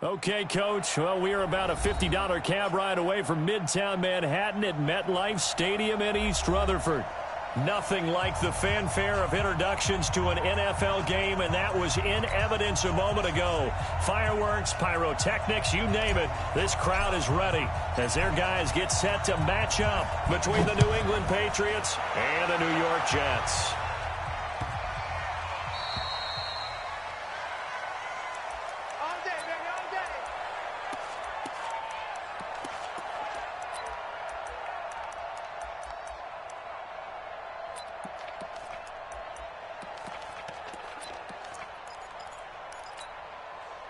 Okay, Coach. Well, we are about a $50 cab ride away from Midtown Manhattan at MetLife Stadium in East Rutherford. Nothing like the fanfare of introductions to an NFL game, and that was in evidence a moment ago. Fireworks, pyrotechnics, you name it. This crowd is ready as their guys get set to match up between the New England Patriots and the New York Jets.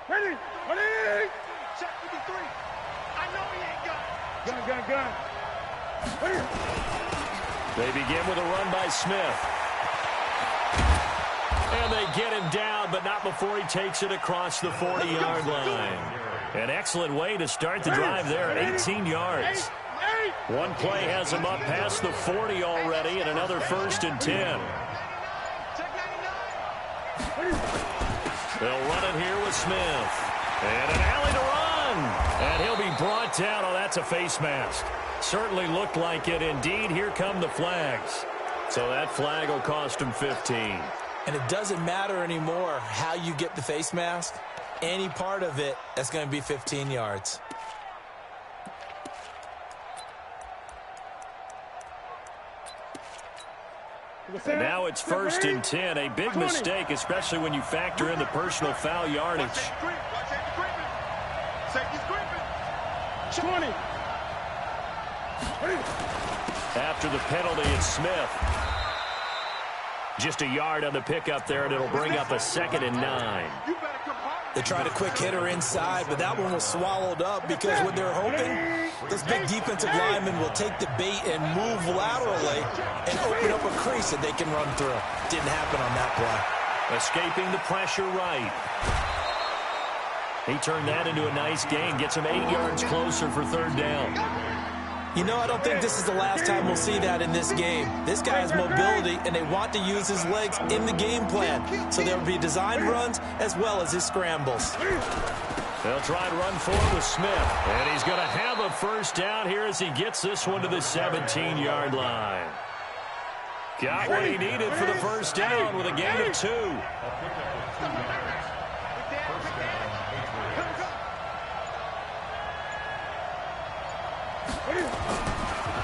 Ready? Ready? Check 53. I know he ain't got. Gun. Ready? They begin with a run by Smith. And they get him down, but not before he takes it across the 40-yard line. An excellent way to start the drive there, 18 yards. One play has him up past the 40 already, and another 1st and 10. They'll run it here with Smith. And an alley to run. And he'll be brought down. Oh, that's a face mask. Certainly looked like it. Indeed, here come the flags. So that flag will cost him 15. And it doesn't matter anymore how you get the face mask. Any part of it, that's going to be 15 yards. And now it's 1st and 10. A big mistake, especially when you factor in the personal foul yardage. 20. After the penalty, it's Smith. Just a yard on the pickup there, and it'll bring up a 2nd and 9. They tried a quick hitter inside, but that one was swallowed up because what they're hoping, this big defensive lineman will take the bait and move laterally and open up a crease that they can run through. Didn't happen on that play. Escaping the pressure right. He turned that into a nice gain, gets him 8 yards closer for 3rd down. You know, I don't think this is the last time we'll see that in this game. This guy has mobility, and they want to use his legs in the game plan. So there will be designed runs as well as his scrambles. They'll try and run forward with Smith. And he's going to have a 1st down here as he gets this one to the 17-yard line. Got what he needed for the 1st down with a gain of 2.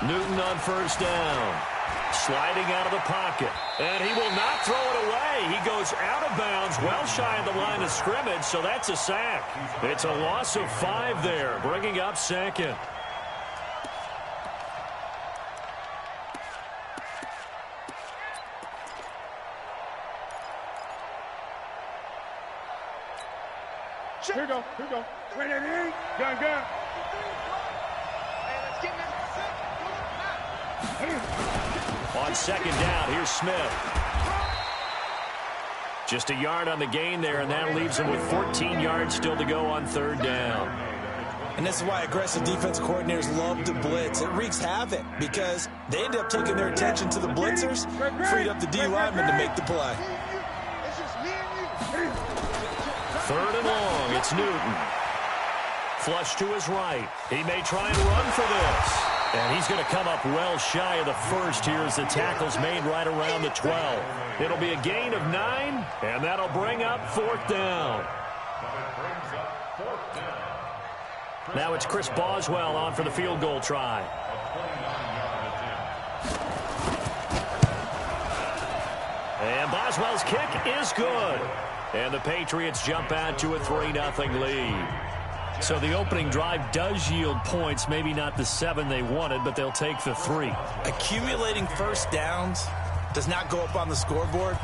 Newton on 1st down. Sliding out of the pocket. And he will not throw it away. He goes out of bounds, well shy of the line of scrimmage, so that's a sack. It's a loss of 5 there, bringing up 2nd. Here we go. Ready? Gun. On 2nd down, here's Smith. Just a yard on the gain there, and that leaves him with 14 yards still to go on 3rd down. And this is why aggressive defense coordinators love to blitz. It wreaks havoc because they end up taking their attention to the blitzers, freed up the D lineman to make the play. 3rd and long, it's Newton. Flush to his right. He may try and run for this. And he's going to come up well shy of the 1st here as the tackle's made right around the 12. It'll be a gain of 9, and that'll bring up 4th down. Now it's Chris Boswell on for the field goal try. And Boswell's kick is good. And the Patriots jump out to a 3-0 lead. So the opening drive does yield points, maybe not the 7 they wanted, but they'll take the 3. Accumulating 1st downs does not go up on the scoreboard,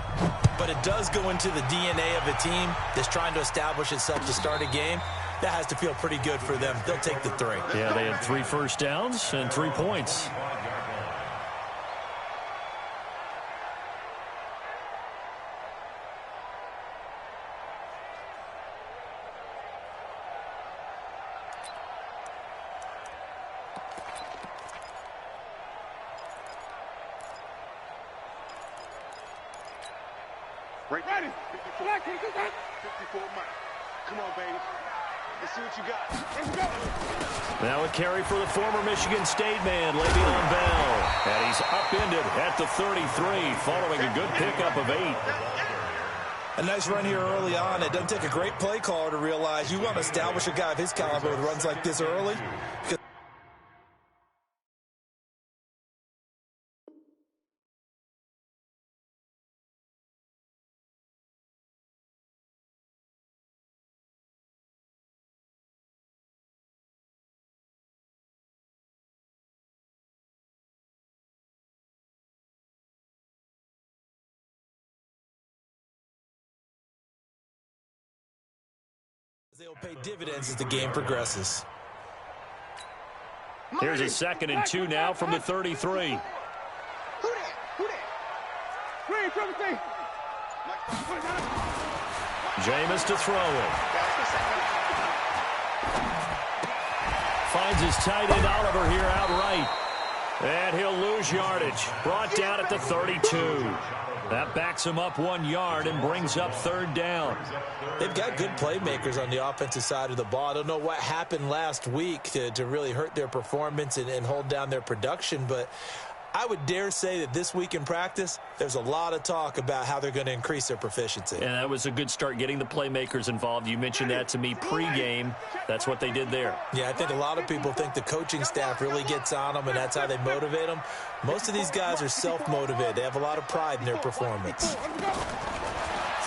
but it does go into the DNA of a team that's trying to establish itself to start a game. That has to feel pretty good for them. They'll take the 3. Yeah, they had 3 1st downs and 3 points. Ready. 54 Mike. Come on, baby. Let's see what you got. Let's go. Now a carry for the former Michigan State man, Le'Veon Bell. And he's upended at the 33, following a good pickup of 8. A nice run here early on. It doesn't take a great play caller to realize you want to establish a guy of his caliber with runs like this early. They'll pay dividends as the game progresses. Here's a 2nd and 2 now from the 33. Who that? Green, triple T. Jameis to throw it. Finds his tight end Oliver here outright. And he'll lose yardage. Brought down at the 32. That backs him up 1 yard and brings up 3rd down. They've got good playmakers on the offensive side of the ball. I don't know what happened last week to really hurt their performance and hold down their production, but I would dare say that this week in practice, there's a lot of talk about how they're going to increase their proficiency. And that was a good start, getting the playmakers involved. You mentioned that to me pregame. That's what they did there. Yeah, I think a lot of people think the coaching staff really gets on them, and that's how they motivate them. Most of these guys are self-motivated. They have a lot of pride in their performance.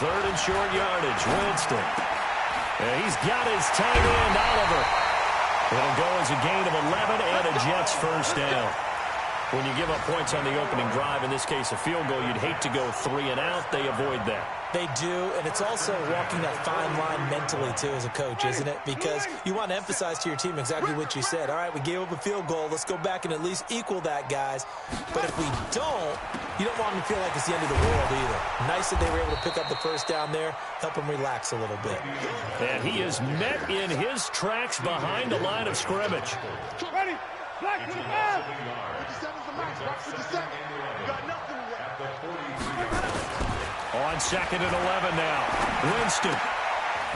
3rd and short yardage, Winston. And he's got his tight end, Oliver. It'll go as a gain of 11 and a Jets first down. When you give up points on the opening drive, in this case a field goal, you'd hate to go 3 and out. They avoid that. They do, and it's also walking that fine line mentally, too, as a coach, isn't it? Because you want to emphasize to your team exactly what you said. All right, we gave up a field goal. Let's go back and at least equal that, guys. But if we don't, you don't want them to feel like it's the end of the world either. Nice that they were able to pick up the first down there, help them relax a little bit. And he is met in his tracks behind the line of scrimmage. Ready? Black to the 5. 57's the max. Watch 57. You got nothing to On 2nd and 11 now. Winston.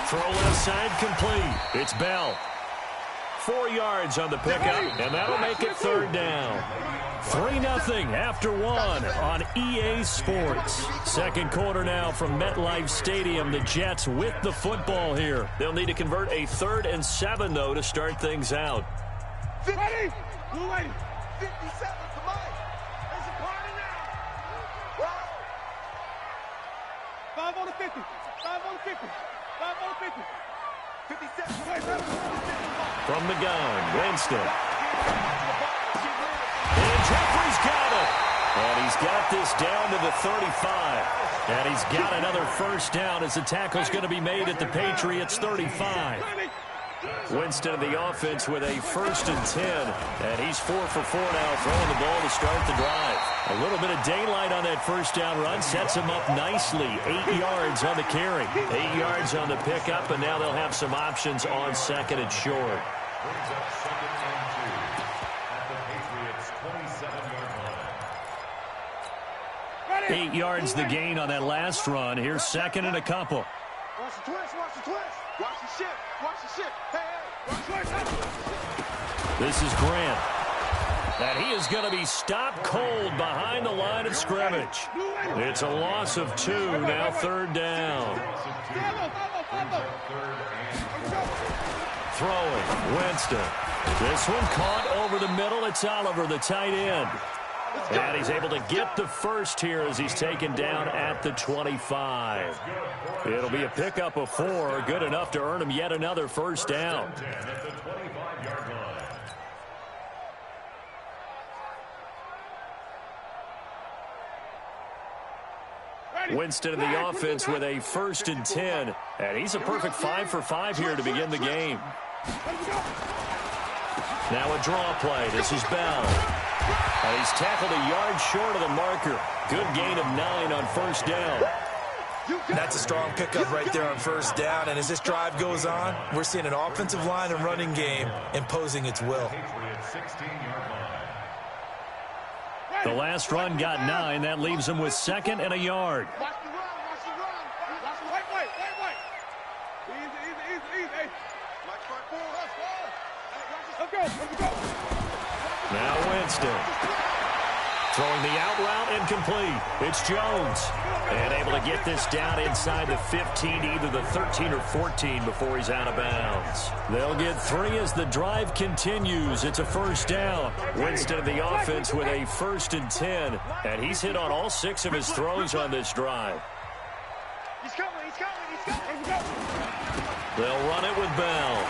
Throw left side complete. It's Bell. 4 yards on the pickup, and that'll make it 3rd down. 3-0 after 1 on EA Sports. 2nd quarter now from MetLife Stadium. The Jets with the football here. They'll need to convert a 3rd and 7, though, to start things out. Ready? Blue lady. 57's the mic. There's a party now. Wow. 5 on the 50. 5 on the 50. 5 on the 50. 57. From the gun, Winston. And Jeffrey's got it. And he's got this down to the 35. And he's got another first down as the tackle's going to be made at the Patriots' 35. Winston in the offense with a 1st and 10. And he's 4 for 4 now, throwing the ball to start the drive. A little bit of daylight on that first down run sets him up nicely. 8 yards on the carry, 8 yards on the pickup, and now they'll have some options on 2nd and short. 8 yards the gain on that last run. Here's 2nd and a couple. Watch the twist, watch the twist. Watch the shit, watch the shit. Hey, watch the twist. This is Grant. And he is going to be stopped cold behind the line of scrimmage. It's a loss of 2, now 3rd down. Throwing, Winston. This one caught over the middle. It's Oliver, the tight end. And he's able to get the first here as he's taken down at the 25. It'll be a pickup of 4, good enough to earn him yet another first down. Winston in the offense with a 1st and 10. And he's a perfect 5 for 5 here to begin the game. Now a draw play. This is Bell. And he's tackled a yard short of the marker. Good gain of 9 on first down. That's a strong pickup right there on first down. And as this drive goes on, we're seeing an offensive line and running game imposing its will. The last run got 9. That leaves him with 2nd and a yard. Watch the run, watch the run. Watch the wait. Easy. Now Winston. Throwing the out route incomplete. It's Jones. And able to get this down inside the 15, either the 13 or 14 before he's out of bounds. They'll get 3 as the drive continues. It's a first down. Winston of the offense with a 1st and 10. And he's hit on all 6 of his throws on this drive. He's coming. They'll run it with Bell.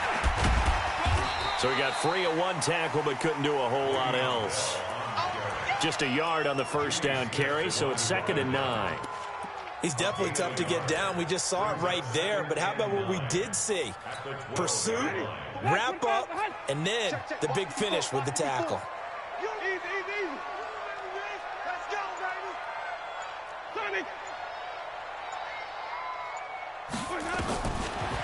So he got free of 1 tackle but couldn't do a whole lot else. Just a yard on the first down carry, so it's 2nd and 9. He's definitely tough to get down. We just saw it right there. But how about what we did see? Pursuit, wrap up, and then the big finish with the tackle.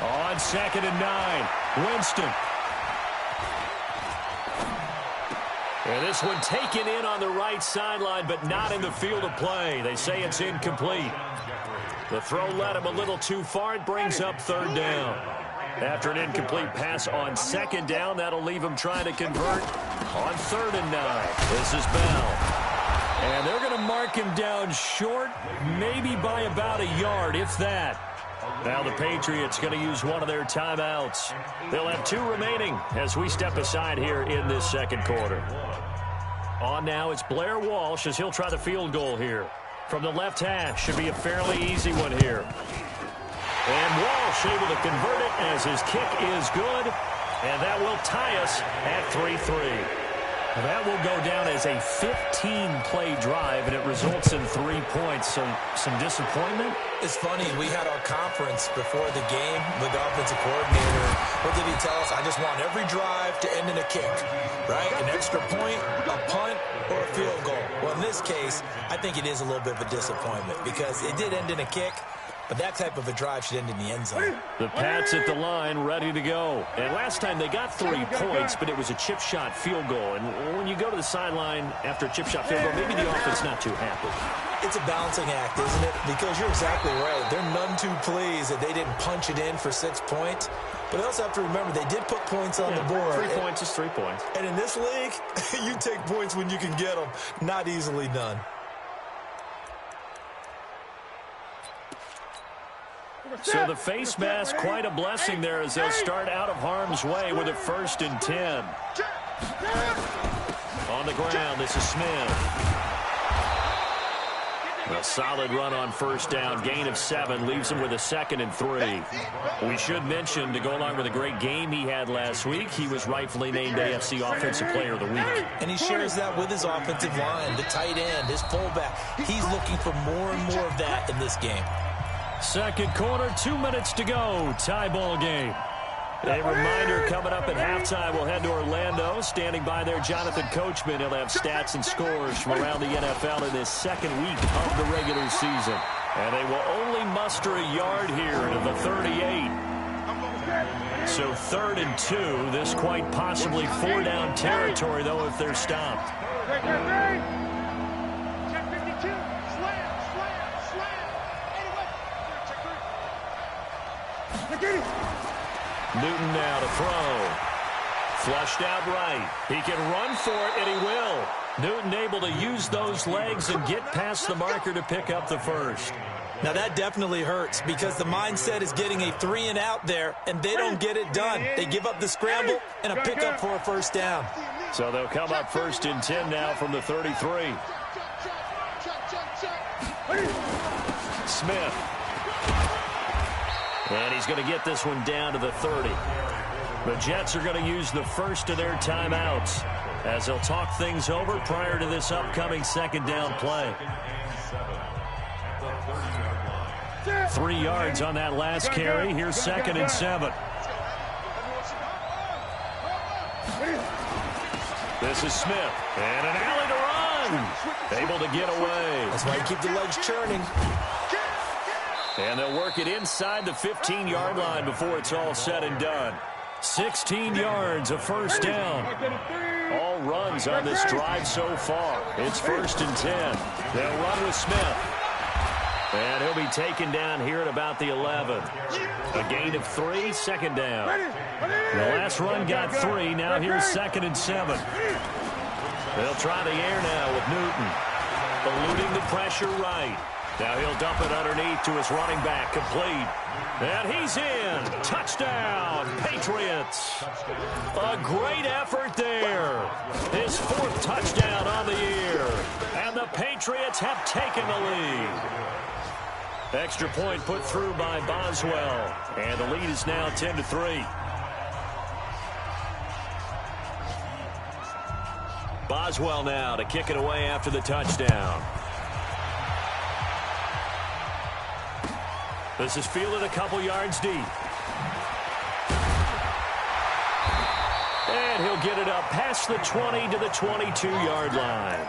On 2nd and 9, Winston. And this one taken in on the right sideline, but not in the field of play. They say it's incomplete. The throw led him a little too far. It brings up 3rd down. After an incomplete pass on 2nd down, that'll leave him trying to convert on 3rd and 9. This is Bell. And they're going to mark him down short, maybe by about a yard, if that. Now the Patriots going to use one of their timeouts. They'll have 2 remaining as we step aside here in this 2nd quarter. On now, it's Blair Walsh as he'll try the field goal here. From the left hash, should be a fairly easy one here. And Walsh able to convert it as his kick is good. And that will tie us at 3-3. That will go down as a 15-play drive, and it results in 3 points. So some disappointment? It's funny, we had our conference before the game with the offensive coordinator. What did he tell us? I just want every drive to end in a kick, right? An extra point, a punt, or a field goal. Well, in this case, I think it is a little bit of a disappointment because it did end in a kick, but that type of a drive should end in the end zone. The Pats at the line, ready to go. And last time they got 3 points, but it was a chip shot field goal. And when you go to the sideline after a chip shot field goal, maybe the offense not too happy. It's a balancing act, isn't it? Because you're exactly right. They're none too pleased that they didn't punch it in for 6 points. But they also have to remember they did put points on the board. 3 points is 3 points. And in this league, you take points when you can get them. Not easily done. So the face mask, quite a blessing there as they'll start out of harm's way with a 1st and 10. On the ground, this is Smith. A solid run on 1st down. Gain of 7 leaves him with a 2nd and 3. We should mention, to go along with a great game he had last week, he was rightfully named AFC Offensive Player of the Week. And he shares that with his offensive line, the tight end, his fullback. He's looking for more and more of that in this game. 2nd quarter, 2 minutes to go. Tie ball game. A reminder coming up at halftime. We'll head to Orlando. Standing by there, Jonathan Coachman. He'll have stats and scores from around the NFL in this 2nd week of the regular season. And they will only muster a yard here to the 38. So 3rd and 2. This quite possibly 4-down territory, though, if they're stopped. Newton now to throw. Flushed out right. He can run for it, and he will. Newton able to use those legs and get past the marker to pick up the 1st. Now that definitely hurts because the mindset is getting a 3 and out there, and they don't get it done. They give up the scramble and a pickup for a 1st down. So they'll come up 1st and 10 now from the 33. Smith. And he's going to get this one down to the 30. The Jets are going to use the 1st of their timeouts as they'll talk things over prior to this upcoming 2nd down play. 3 yards on that last carry. Here's 2nd and 7. This is Smith. And an alley to run. Able to get away. That's why you keep the legs churning. And they'll work it inside the 15-yard line before it's all said and done. 16 yards, a 1st down. All runs on this drive so far. It's 1st and 10. They'll run with Smith. And he'll be taken down here at about the 11. A gain of 3, second down. The last run got 3. Now here's 2nd and 7. They'll try the air now with Newton. Eluding the pressure right. Now he'll dump it underneath to his running back. Complete. And he's in. Touchdown, Patriots. A great effort there. His 4th touchdown on the year. And the Patriots have taken the lead. Extra point put through by Boswell. And the lead is now 10-3. Boswell now to kick it away after the touchdown. This is fielded a couple yards deep. And he'll get it up past the 20 to the 22-yard line.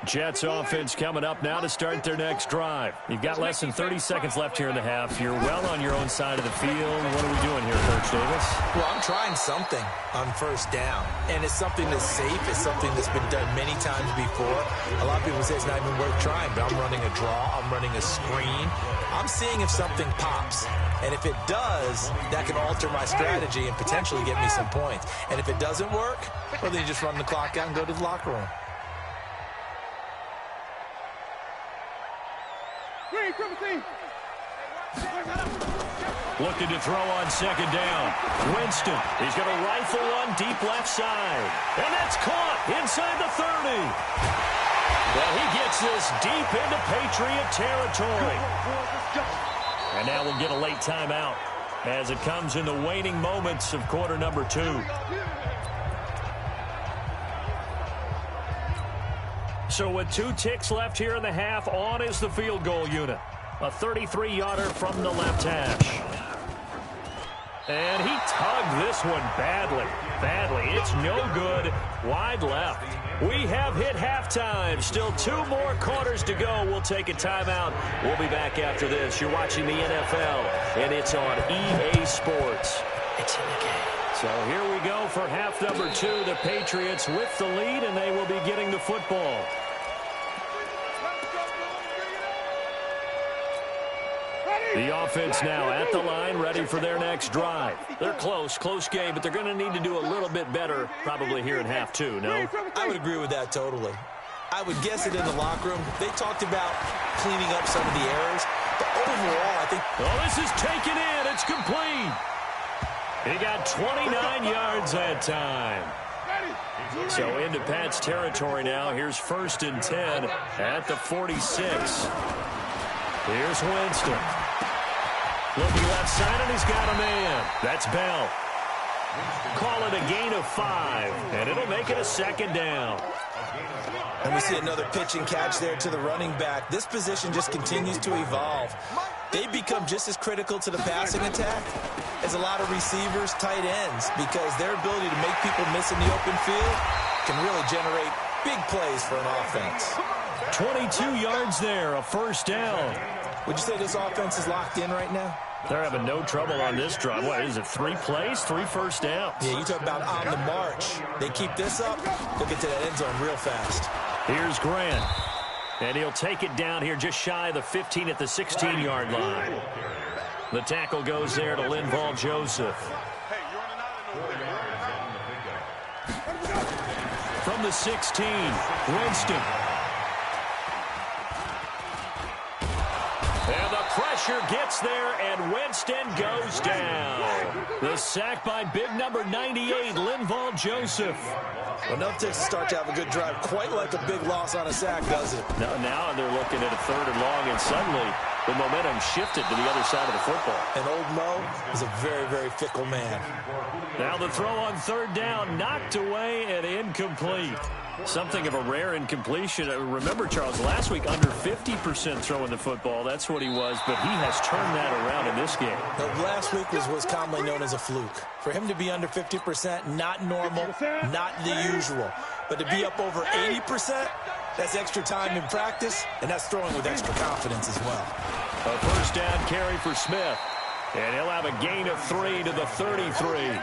Jets offense coming up now to start their next drive. You've got less than 30 seconds left here in the half. You're well on your own side of the field. What are we doing here, Coach Davis? Well, I'm trying something on first down. And it's something that's safe. It's something that's been done many times before. A lot of people say it's not even worth trying, but I'm running a draw. I'm running a screen. I'm seeing if something pops. And if it does, that can alter my strategy and potentially get me some points. And if it doesn't work, well, then you just run the clock out and go to the locker room. Looking to throw on second down. Winston, he's going to rifle one deep left side. And that's caught inside the 30. Well, he gets this deep into Patriot territory. And now we'll get a late timeout as it comes in the waning moments of quarter number 2. So with 2 ticks left here in the half, on is the field goal unit. A 33-yarder from the left hash. And he tugged this one badly. It's no good. Wide left. We have hit halftime. Still 2 more quarters to go. We'll take a timeout. We'll be back after this. You're watching the NFL, and it's on EA Sports. It's in the game. So here we go for half number 2. The Patriots with the lead, and they will be getting the football. The offense now at the line, ready for their next drive. They're close game, but they're going to need to do a little bit better probably here in half 2, no? I would agree with that totally. I would guess it in the locker room. They talked about cleaning up some of the errors, but overall, I think... Oh, this is taken in. It's complete. He got 29 yards that time. So into Pat's territory now. Here's 1st and 10 at the 46. Here's Winston. Looking left side, and he's got a man. That's Bell. Call it a gain of 5, and it'll make it a 2nd down. And we see another pitch and catch there to the running back. This position just continues to evolve. They become just as critical to the passing attack as a lot of receivers, tight ends, because their ability to make people miss in the open field can really generate big plays for an offense. 22 yards there, a 1st down. Would you say this offense is locked in right now? They're having no trouble on this drive. What is it, 3 plays, 3 first downs? Yeah, you talk about on the march. They keep this up, they'll get to that end zone real fast. Here's Grant. And he'll take it down here just shy of the 15 at the 16-yard line. The tackle goes there to Linval Joseph. From the 16, Winston. And the pressure gets there, and Winston goes down. The sack by big number 98, Linval Joseph. Enough to start to have a good drive. Quite like a big loss on a sack, does it? Now they're looking at a 3rd and long, and suddenly the momentum shifted to the other side of the football. And old Mo is a very, very fickle man. Now the throw on 3rd down, knocked away and incomplete. Something of a rare incompletion. Remember, Charles, last week under 50% throwing the football. That's what he was, but he has turned that around in this game. Last week was commonly known as a fluke. For him to be under 50%, not normal, not the usual. But to be up over 80%, That's extra time in practice, and that's throwing with extra confidence as well. A first down carry for Smith. And he'll have a gain of 3 to the 33.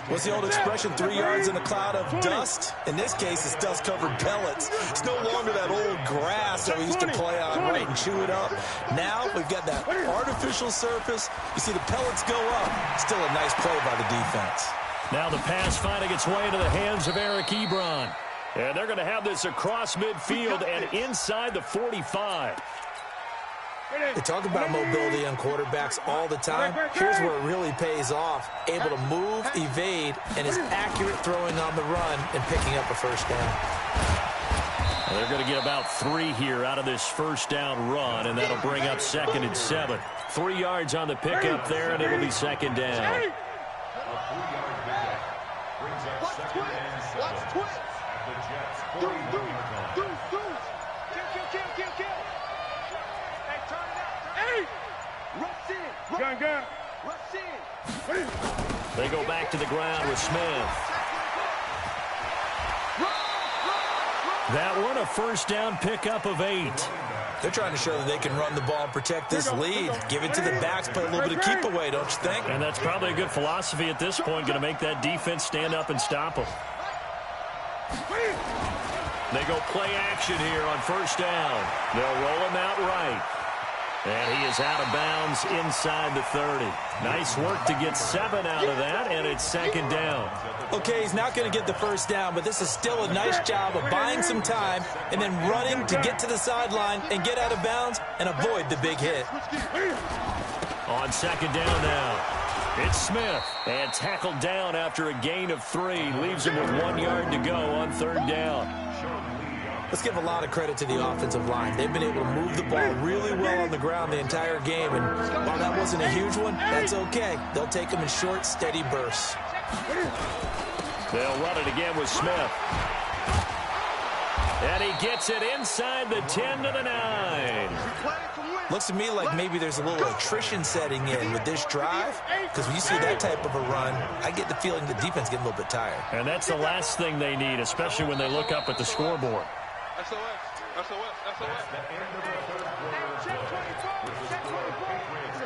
What's the old expression, 3 yards in a cloud of dust? In this case, it's dust-covered pellets. It's no longer that old grass that we used to play on, right, and chew it up. Now we've got that artificial surface. You see the pellets go up. Still a nice play by the defense. Now the pass finding its way into the hands of Eric Ebron. And they're going to have this across midfield and inside the 45. They talk about mobility on quarterbacks all the time. Here's where it really pays off. Able to move, evade, and is accurate throwing on the run and picking up a first down. Well, they're going to get about 3 here out of this first down run, and that'll bring up 2nd and 7. 3 yards on the pickup there, and it'll be 2nd down. Gun. They go back to the ground with Smith. That one, a first down pickup of 8. They're trying to show that they can run the ball and protect this lead. Give it to the backs, play a little bit of keep away, don't you think? And that's probably a good philosophy at this point, going to make that defense stand up and stop them. They go play action here on first down. They'll roll him out right. And he is out of bounds inside the 30. Nice work to get 7 out of that, and it's 2nd down. Okay, he's not going to get the first down, but this is still a nice job of buying some time and then running to get to the sideline and get out of bounds and avoid the big hit. On 2nd down now, it's Smith. And tackled down after a gain of 3. Leaves him with 1 yard to go on 3rd down. Let's give a lot of credit to the offensive line. They've been able to move the ball really well on the ground the entire game, and while that wasn't a huge one, that's okay. They'll take them in short, steady bursts. They'll run it again with Smith. And he gets it inside the 10 to the 9. Looks to me like maybe there's a little attrition setting in with this drive, because when you see that type of a run, I get the feeling the defense getting a little bit tired. And that's the last thing they need, especially when they look up at the scoreboard.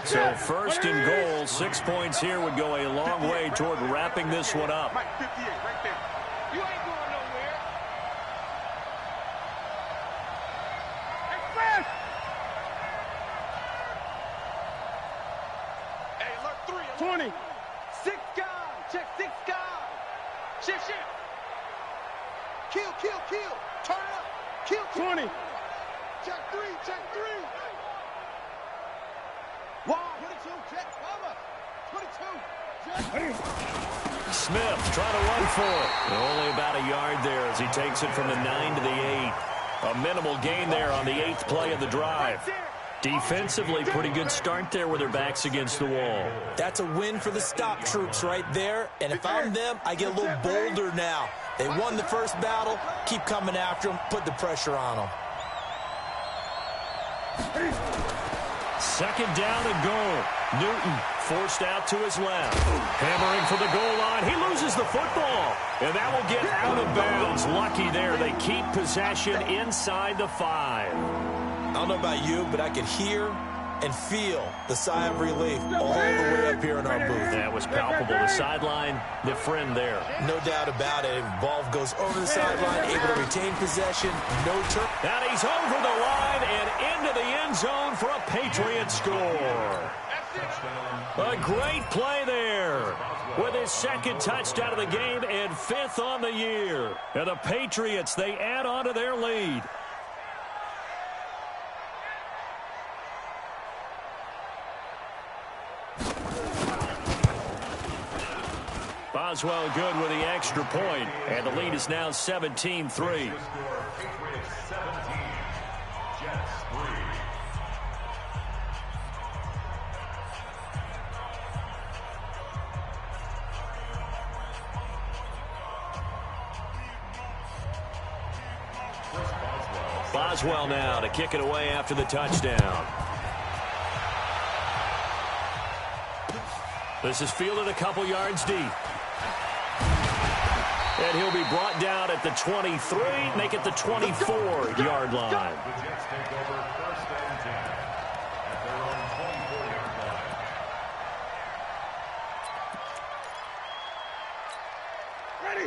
So 1st and goal, 6 points here would go a long way toward wrapping this one up. Kill. Turn it up. Kill. 20. Check 3. Wow. 22. Check. Mama. 22. Check. Smith trying to run for it. Only about a yard there as he takes it from the 9 to the 8. A minimal gain there on the 8th play of the drive. Defensively, pretty good start there with their backs against the wall. That's a win for the stop troops right there. And if I'm them, I get a little bolder now. They won the first battle. Keep coming after them. Put the pressure on them. 2nd down and goal. Newton forced out to his left. Hammering for the goal line. He loses the football. And that will get out of bounds. Lucky there. They keep possession inside the 5. I don't know about you, but I could hear and feel the sigh of relief all the way up here in our booth. That was palpable. The sideline, the friend there. No doubt about it. Ball goes over the sideline, able to retain possession, no turn. And he's over the line and into the end zone for a Patriot score. A great play there with his 2nd touchdown of the game and 5th on the year. And the Patriots, they add on to their lead. Boswell good with the extra point, and the lead is now 17-3. Boswell now to kick it away after the touchdown. This is fielded a couple yards deep. And he'll be brought down at the 23, make it the 24-yard line.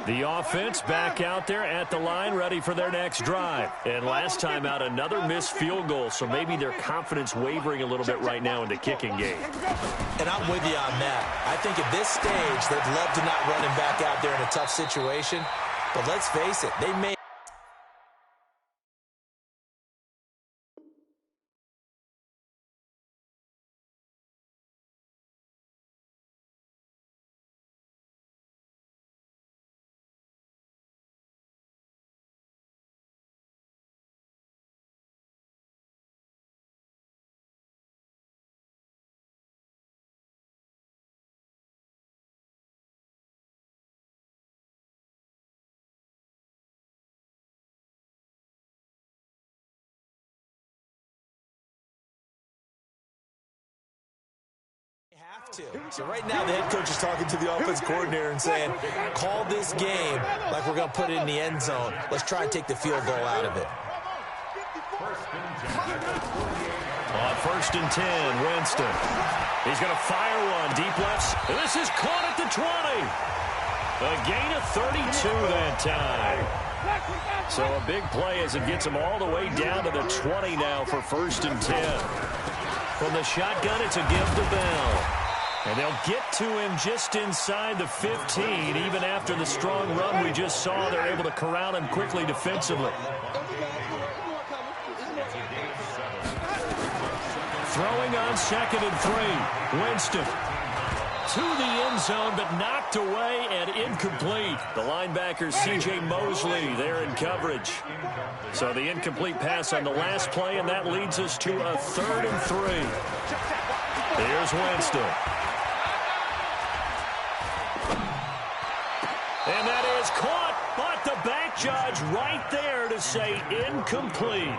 The offense back out there at the line, ready for their next drive. And last time out, another missed field goal, so maybe their confidence wavering a little bit right now in the kicking game. And I'm with you on that. I think at this stage, they'd love to not run him back out there in a tough situation. But let's face it, they may. Have to. So right now the head coach is talking to the offense coordinator and saying, call this game like we're going to put it in the end zone. Let's try and take the field goal out of it. On 1st and 10, Winston. He's going to fire one deep left. This is caught at the 20. A gain of 32 that time. So a big play as it gets him all the way down to the 20 now for 1st and 10. From the shotgun, it's a give to Bell. And they'll get to him just inside the 15. Even after the strong run we just saw, they're able to corral him quickly defensively. Throwing on 2nd and 3. Winston to the end zone, but knocked away and incomplete. The linebacker, C.J. Mosley, there in coverage. So the incomplete pass on the last play, and that leads us to a 3rd and 3. Here's Winston. And that is caught, but the back judge right there to say incomplete.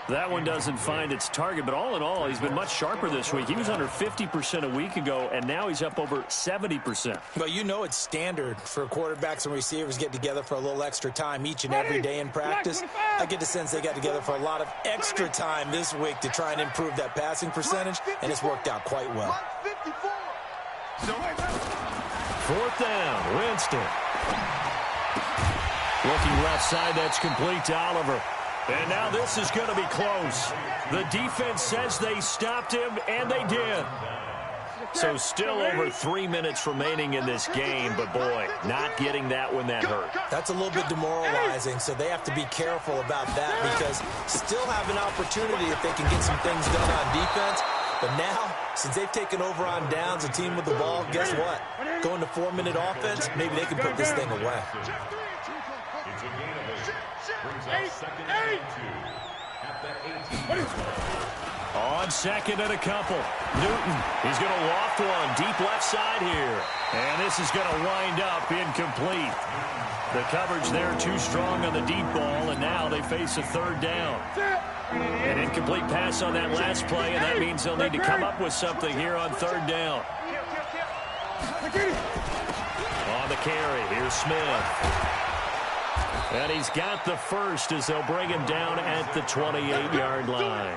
That one doesn't find its target, but all in all, he's been much sharper this week. He was under 50% a week ago, and now he's up over 70%. Well, you know it's standard for quarterbacks and receivers get together for a little extra time each and every day in practice. I get the sense they got together for a lot of extra time this week to try and improve that passing percentage, and it's worked out quite well. 4th down, Winston. Looking left side, that's complete to Oliver. And now this is going to be close. The defense says they stopped him, and they did. So still over 3 minutes remaining in this game, but boy, not getting that when that hurt. That's a little bit demoralizing, so they have to be careful about that because still have an opportunity if they can get some things done on defense. But now, since they've taken over on downs, a team with the ball, guess what? Going to 4-minute offense, maybe they can put this thing away. On 2nd and a couple. Newton, he's going to loft one deep left side here. And this is going to wind up incomplete. The coverage there too strong on the deep ball, and now they face a 3rd down. An incomplete pass on that last play, and that means they'll need to come up with something here on 3rd down. On the carry, here's Smith. And he's got the first as they'll bring him down at the 28-yard line.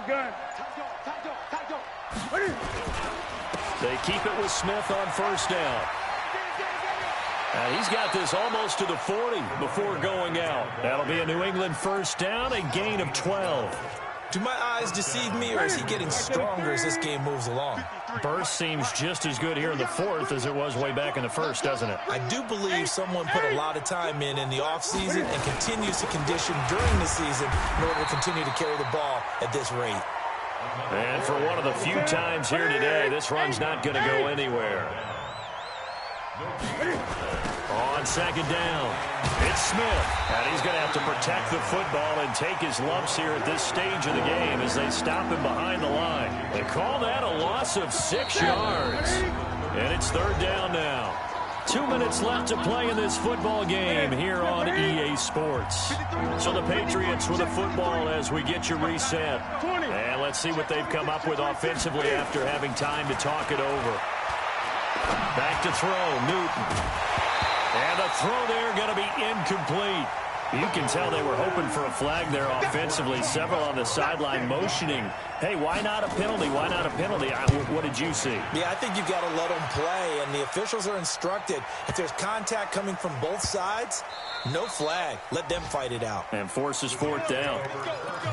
Gun. They keep it with Smith on 1st down. And he's got this almost to the 40 before going out. That'll be a New England 1st down, a gain of 12. Do my eyes deceive me, or is he getting stronger as this game moves along? Burst seems just as good here in the 4th as it was way back in the 1st, doesn't it? I do believe someone put a lot of time in the offseason and continues to condition during the season in order to continue to carry the ball at this rate. And for one of the few times here today, this run's not going to go anywhere. On 2nd down, it's Smith, and he's going to have to protect the football and take his lumps here at this stage of the game as they stop him behind the line. They call that a loss of 6 yards, and it's 3rd down now. 2 minutes left to play in this football game here on EA Sports. So the Patriots with the football as we get you reset. And let's see what they've come up with offensively after having time to talk it over. Back to throw, Newton. And the throw there going to be incomplete. You can tell they were hoping for a flag there offensively. Several on the sideline motioning. Hey, why not a penalty? Why not a penalty? What did you see? Yeah, I think you've got to let them play, and the officials are instructed. If there's contact coming from both sides, no flag. Let them fight it out. And forces fourth down.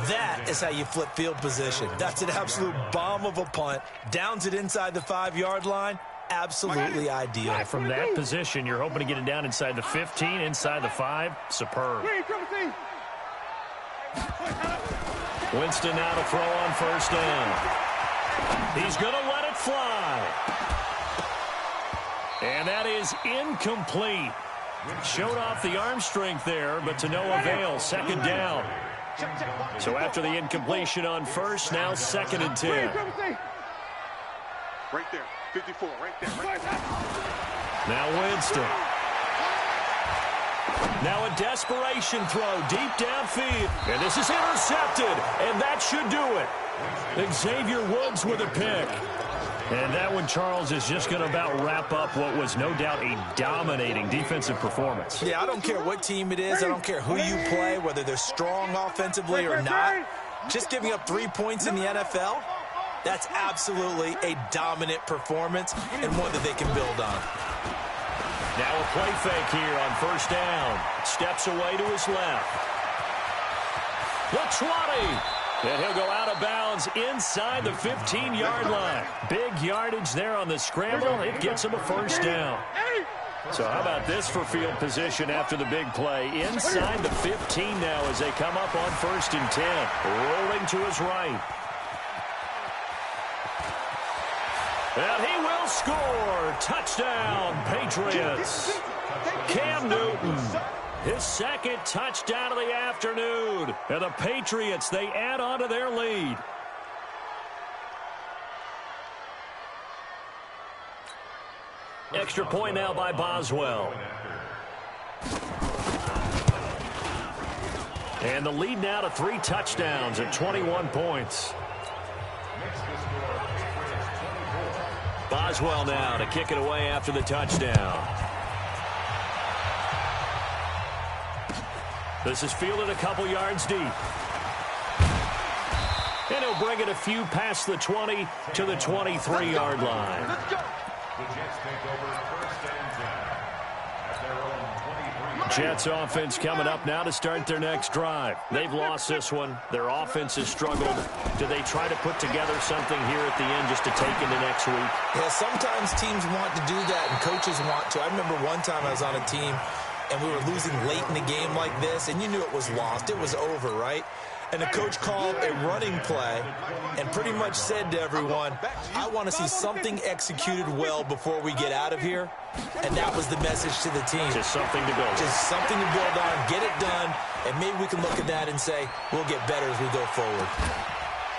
That is how you flip field position. That's an absolute bomb of a punt. Downs it inside the 5-yard line. Absolutely ideal. From that position, you're hoping to get it down inside the 15, inside the 5. Superb. Winston now to throw on first down. He's going to let it fly. And that is incomplete. Showed off the arm strength there, but to no avail. Second down. So after the incompletion on first, now 2nd and 10. Right there. 54, right there. Now Winston. Now a desperation throw deep downfield. And this is intercepted. And that should do it. Xavier Woods with a pick. And that one, Charles, is just going to about wrap up what was no doubt a dominating defensive performance. Yeah, I don't care what team it is. I don't care who you play, whether they're strong offensively or not. Just giving up 3 points in the NFL, that's absolutely a dominant performance and one that they can build on. Now a play fake here on first down. Steps away to his left. The 20. And he'll go out of bounds inside the 15-yard line. Big yardage there on the scramble. It gets him a first down. So how about this for field position after the big play? Inside the 15 now as they come up on 1st and 10. Rolling to his right. And he will score. Touchdown, Patriots. Cam Newton, his 2nd touchdown of the afternoon. And the Patriots, they add on to their lead. Extra point now by Boswell. And the lead now to 3 touchdowns at 21 points. Boswell now to kick it away after the touchdown. This is fielded a couple yards deep. And he'll bring it a few past the 20 to the 23-yard line. Let's go. Jets offense coming up now to start their next drive. They've lost this one. Their offense has struggled. Do they try to put together something here at the end just to take into next week? Yeah, sometimes teams want to do that and coaches want to. I remember one time I was on a team and we were losing late in the game like this, and you knew it was lost. It was over, right? And the coach called a running play and pretty much said to everyone, I want to see something executed well before we get out of here. And that was the message to the team. Just something to build. Just something to build on, get it done, and maybe we can look at that and say, we'll get better as we go forward.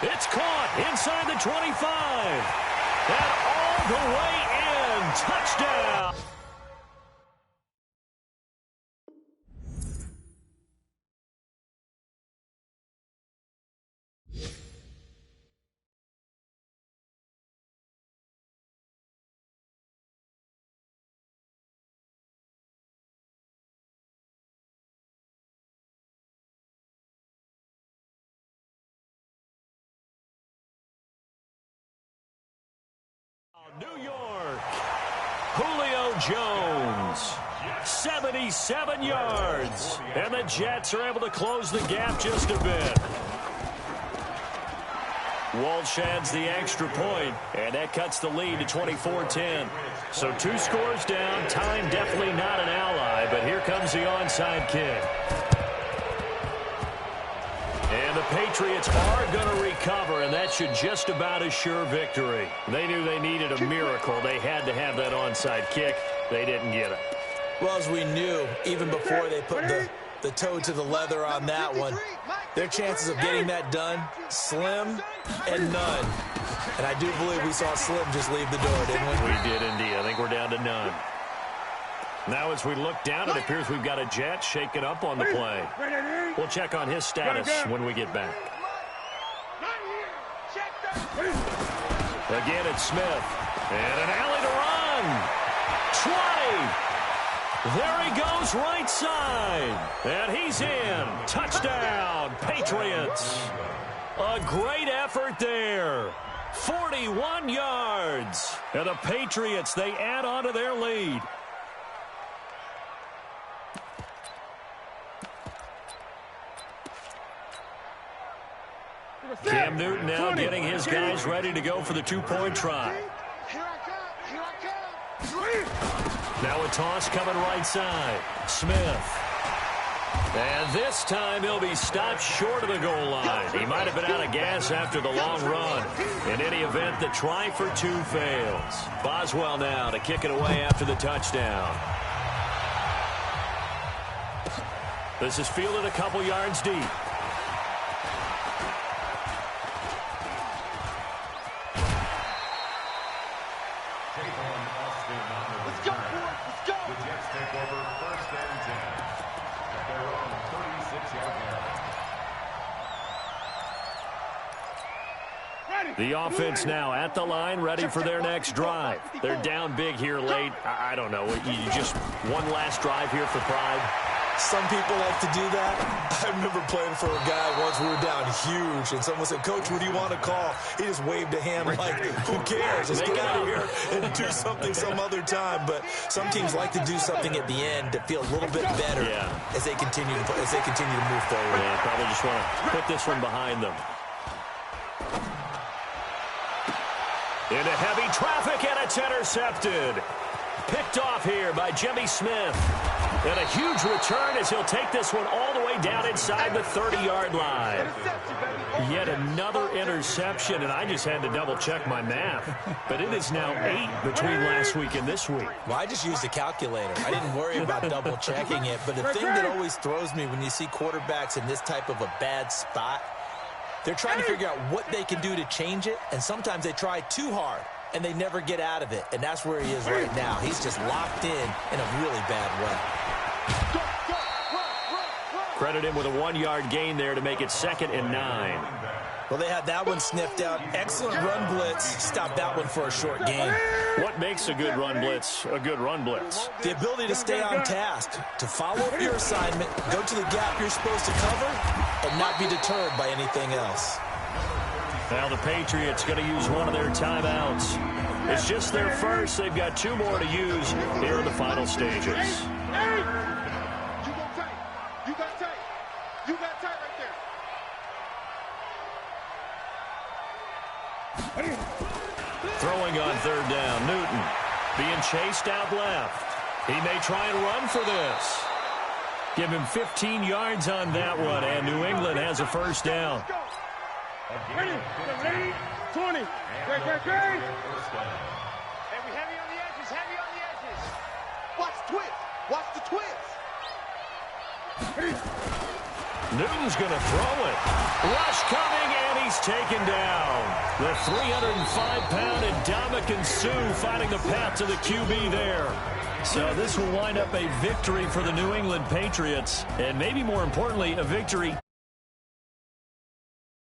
It's caught inside the 25. And all the way in. Touchdown. New York, Julio Jones, 77 yards, and the Jets are able to close the gap just a bit. Walsh adds the extra point, and that cuts the lead to 24-10. So 2 scores down, time definitely not an ally, but here comes the onside kick. And the Patriots are going to recover, and that should just about assure victory. They knew they needed a miracle. They had to have that onside kick. They didn't get it. Well, as we knew, even before they put the toe to the leather on that one, their chances of getting that done, slim and none. And I do believe we saw Slim just leave the door, didn't we? We did indeed. I think we're down to none. Now as we look down, it appears we've got a Jet shaken up on the play. We'll check on his status when we get back. Again, it's Smith. And an alley to run. 20. There he goes right side. And he's in. Touchdown, Patriots. A great effort there. 41 yards. And the Patriots, they add on to their lead. Cam Newton now getting his guys ready to go for the two-point try. Now a toss coming right side. Smith. And this time he'll be stopped short of the goal line. He might have been out of gas after the long run. In any event, the try for two fails. Boswell now to kick it away after the touchdown. This is fielded a couple yards deep. Let's go, boys. Let's go. The Jets take over 1st and 10 at their own 36-yard line. The offense now at the line, ready for their next drive. They're down big here late. I don't know. You just one last drive here for pride. Some people like to do that. I remember playing for a guy once. We were down huge, and someone said, "Coach, what do you want to call?" He just waved a hand like, "Who cares? Let's get out of here and do something some other time." But some teams like to do something at the end to feel a little bit better as they continue to move forward. Yeah, probably just want to put this one behind them. Into heavy traffic, and it's intercepted. Picked off here by Jimmy Smith. And a huge return as he'll take this one all the way down inside the 30-yard line. Yet another interception, and I just had to double-check my math. But it is now 8 between last week and this week. Well, I just used a calculator. I didn't worry about double-checking it. But the thing that always throws me when you see quarterbacks in this type of a bad spot, they're trying to figure out what they can do to change it, and sometimes they try too hard, and they never get out of it. And that's where he is right now. He's just locked in a really bad way. Credit him with a 1-yard gain there to make it 2nd and 9. Well, they had that one sniffed out. Excellent run blitz. Stopped that one for a short gain. What makes a good run blitz a good run blitz? The ability to stay on task, to follow up your assignment, go to the gap you're supposed to cover, and not be deterred by anything else. Now the Patriots going to use one of their timeouts. It's just their first. They've got 2 more to use here in the final stages. You got tight right there. Throwing on 3rd down, Newton being chased out left. He may try and run for this. Give him 15 yards on that one, and New England has a 1st down. 20. Great. Hey, we heavy on the edges, Watch the twist. Watch the twist. Newton's going to throw it. Rush coming, and he's taken down. The 305-pound Ndamukong Suh finding the path to the QB there. So this will wind up a victory for the New England Patriots, and maybe more importantly, a victory